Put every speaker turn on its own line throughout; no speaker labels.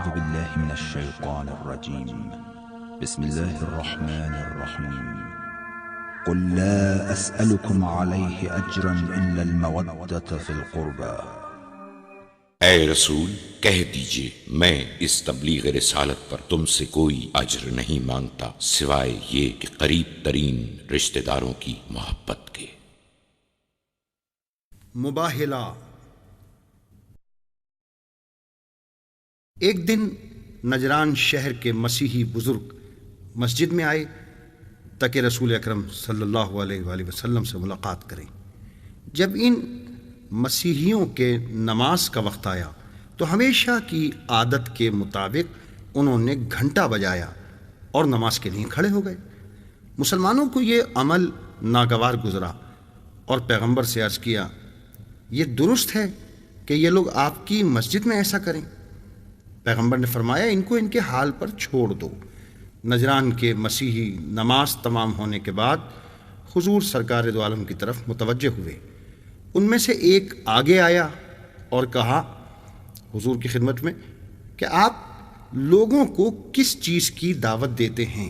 أعوذ بالله من الشيطان الرجيم. بسم الله الرحمن الرحيم. قل لا أسألكم عليه أجرا إلا المودة في القربى.
اے رسول کہہ دیجئے میں اس تبلیغ رسالت پر تم سے کوئی اجر نہیں مانگتا سوائے یہ کہ قریب ترین رشتہ داروں کی محبت کے۔
مباہلہ۔ ایک دن نجران شہر کے مسیحی بزرگ مسجد میں آئے تاکہ رسول اکرم صلی اللہ علیہ وآلہ وسلم سے ملاقات کریں۔ جب ان مسیحیوں کے نماز کا وقت آیا تو ہمیشہ کی عادت کے مطابق انہوں نے گھنٹا بجایا اور نماز کے لیے کھڑے ہو گئے۔ مسلمانوں کو یہ عمل ناگوار گزرا اور پیغمبر سے عرض کیا، یہ درست ہے کہ یہ لوگ آپ کی مسجد میں ایسا کریں؟ پیغمبر نے فرمایا، ان کو ان کے حال پر چھوڑ دو۔ نجران کے مسیحی نماز تمام ہونے کے بعد حضور سرکار دو عالم کی طرف متوجہ ہوئے۔ ان میں سے ایک آگے آیا اور کہا حضور کی خدمت میں کہ آپ لوگوں کو کس چیز کی دعوت دیتے ہیں؟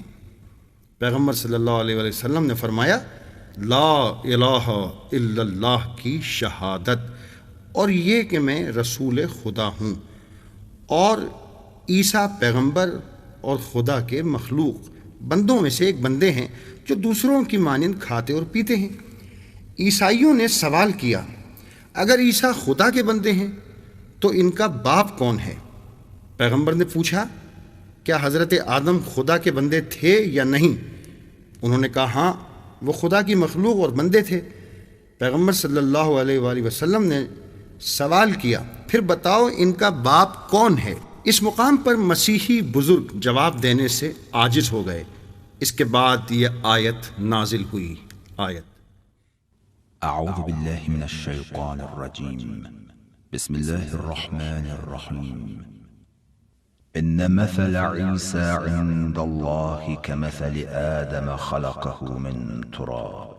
پیغمبر صلی اللہ علیہ وآلہ وسلم نے فرمایا، لا الہ الا اللہ کی شہادت، اور یہ کہ میں رسول خدا ہوں اور عیسیٰ پیغمبر اور خدا کے مخلوق بندوں میں سے ایک بندے ہیں جو دوسروں کی مانند کھاتے اور پیتے ہیں۔ عیسائیوں نے سوال کیا، اگر عیسیٰ خدا کے بندے ہیں تو ان کا باپ کون ہے؟ پیغمبر نے پوچھا، کیا حضرت آدم خدا کے بندے تھے یا نہیں؟ انہوں نے کہا، ہاں وہ خدا کی مخلوق اور بندے تھے۔ پیغمبر صلی اللہ علیہ وآلہ وسلم نے سوال کیا، پھر بتاؤ ان کا باپ کون ہے؟ اس مقام پر مسیحی بزرگ جواب دینے سے عاجز ہو گئے۔ اس کے بعد یہ آیت نازل ہوئی۔ آیت:
أعوذ بالله من الشيطان الرجيم. بسم الله الرحمن الرحيم. إن مثل عيسى عند الله كمثل آدم خلقه من تراب.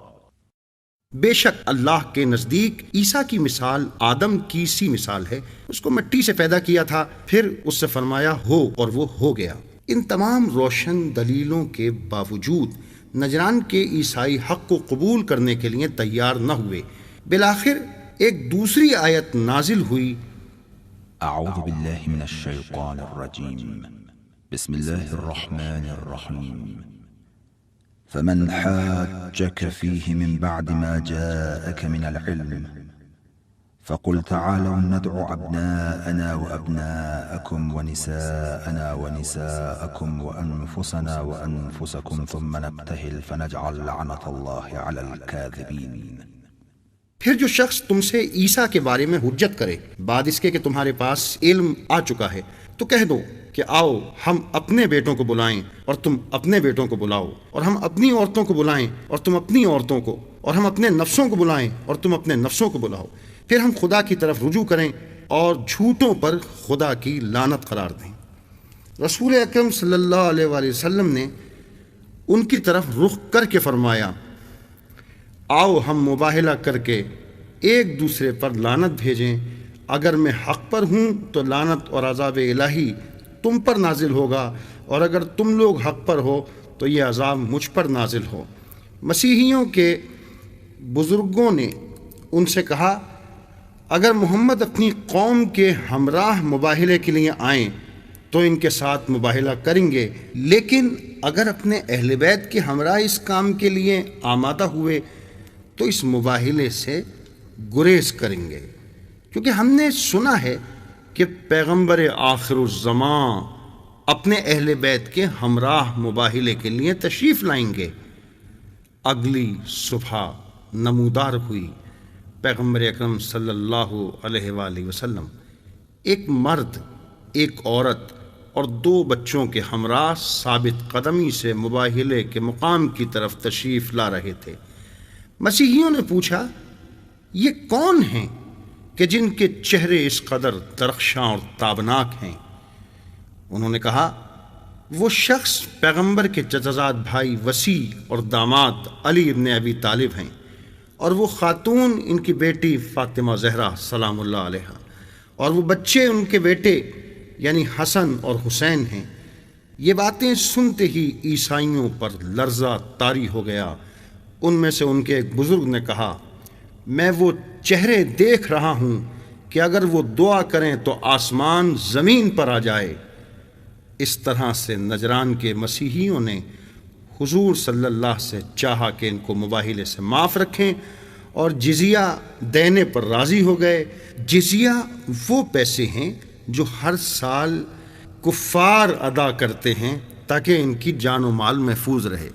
بے شک اللہ کے نزدیک عیسیٰ کی مثال آدم کی سی مثال ہے، اس کو مٹی سے پیدا کیا تھا، پھر اس سے فرمایا ہو اور وہ ہو گیا۔ ان تمام روشن دلیلوں کے باوجود نجران کے عیسائی حق کو قبول کرنے کے لیے تیار نہ ہوئے۔ بالآخر ایک دوسری آیت نازل ہوئی۔
أعوذ بالله من الشيطان الرجيم. بسم الله الرحمن الرحيم. فمن حاجك فيه من بعد ما جاءك من العلم فقل تعالوا ندعو أبناءنا وأبناءكم ونساءنا ونساءكم وأنفسنا وأنفسكم ثم نبتهل فنجعل لعنة الله على الكاذبين۔
پھر جو شخص تم سے عیسیٰ کے بارے میں حجت کرے بعد اس کے کہ تمہارے پاس علم آ چکا ہے تو کہہ دو کہ آؤ ہم اپنے بیٹوں کو بلائیں اور تم اپنے بیٹوں کو بلاؤ، اور ہم اپنی عورتوں کو بلائیں اور تم اپنی عورتوں کو، اور ہم اپنے نفسوں کو بلائیں اور تم اپنے نفسوں کو بلاؤ، پھر ہم خدا کی طرف رجوع کریں اور جھوٹوں پر خدا کی لعنت قرار دیں۔ رسول اکرم صلی اللہ علیہ وآلہ وسلم نے ان کی طرف رخ کر کے فرمایا، آؤ ہم مباہلہ کر کے ایک دوسرے پر لعنت بھیجیں، اگر میں حق پر ہوں تو لعنت اور عذاب الہی تم پر نازل ہوگا، اور اگر تم لوگ حق پر ہو تو یہ عذاب مجھ پر نازل ہو۔ مسیحیوں کے بزرگوں نے ان سے کہا، اگر محمد اپنی قوم کے ہمراہ مباہلے کے لیے آئیں تو ان کے ساتھ مباہلہ کریں گے، لیکن اگر اپنے اہل بیت کے ہمراہ اس کام کے لیے آمادہ ہوئے تو اس مباہلے سے گریز کریں گے، کیونکہ ہم نے سنا ہے کہ پیغمبر آخر الزمان اپنے اہل بیت کے ہمراہ مباہلے کے لیے تشریف لائیں گے۔ اگلی صبح نمودار ہوئی۔ پیغمبر اکرم صلی اللہ علیہ وآلہ وسلم ایک مرد، ایک عورت اور 2 بچوں کے ہمراہ ثابت قدمی سے مباہلے کے مقام کی طرف تشریف لا رہے تھے۔ مسیحیوں نے پوچھا، یہ کون ہیں کہ جن کے چہرے اس قدر درخشاں اور تابناک ہیں؟ انہوں نے کہا، وہ شخص پیغمبر کے چچزاد بھائی وسیع اور داماد علی ابن ابی طالب ہیں، اور وہ خاتون ان کی بیٹی فاطمہ زہرا سلام اللہ علیہا، اور وہ بچے ان کے بیٹے یعنی حسن اور حسین ہیں۔ یہ باتیں سنتے ہی عیسائیوں پر لرزہ طاری ہو گیا۔ ان میں سے ان کے ایک بزرگ نے کہا، میں وہ چہرے دیکھ رہا ہوں کہ اگر وہ دعا کریں تو آسمان زمین پر آ جائے۔ اس طرح سے نجران کے مسیحیوں نے حضور صلی اللہ سے چاہا کہ ان کو مباہلے سے معاف رکھیں اور جزیہ دینے پر راضی ہو گئے۔ جزیہ وہ پیسے ہیں جو ہر سال کفار ادا کرتے ہیں تاکہ ان کی جان و مال محفوظ رہے۔